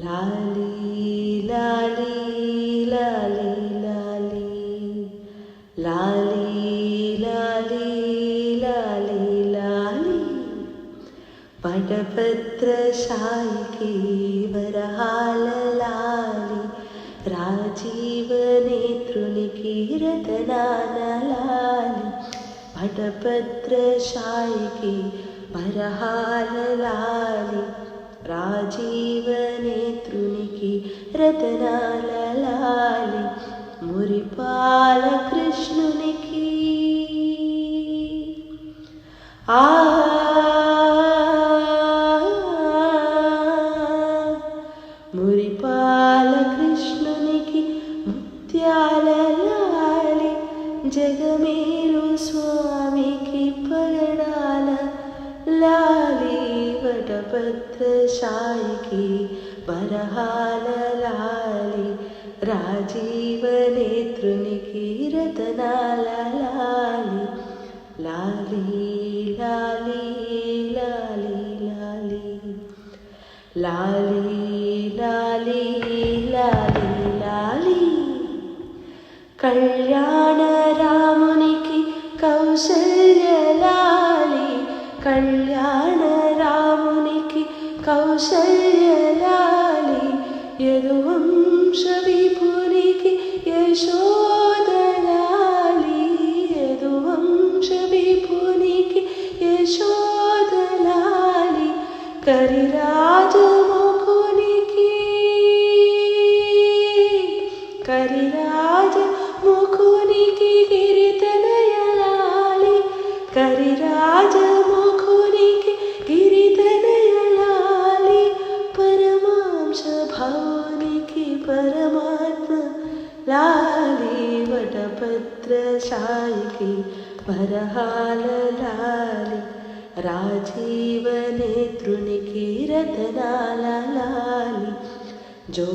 లాలీ లాలీ లాలీ లాలీ లాలీ లాలీ లాలీ లాలీ వటపత్రశాయికి వరహాల లాలి రాజీవనేత్రునికి రతనాల లాలి వటపత్రశాయికి వరహాల లాలి రాజీవనేత్రునికి రతనాల లాలి మురిపాల కృష్ణునికి ఆ మురిపాల కృష్ణునికి ముత్యాల లాలి జగమేలు స్వామికి పగడాల లాలి వటపత్రశాయికి వరహాల లాలి రాజీవనేత్రునికి రతనాల లాలి లాలి లాలి లాలి లాలి లాలి లాలి లాలి లాలి కళ్యాణ రామునికి కౌసల్య లాలి కళ్యాణ రామునికి కౌసల్య లాలి యదువంశ విపునికి యశోద లాలి యదువంశ విపునికి యశోద లాలి కరిరాజముఖునికి కరిరాజముఖునికి గిరితనయ లాలి కరిరాజముఖునికి గిరితనయ లాలి పరమాంశ భావునికి పరమాత్మ లాలి వటపత్రశాయికి వరహాల లాలి రాజీవనేత్రునికి రతనాల లాలి జో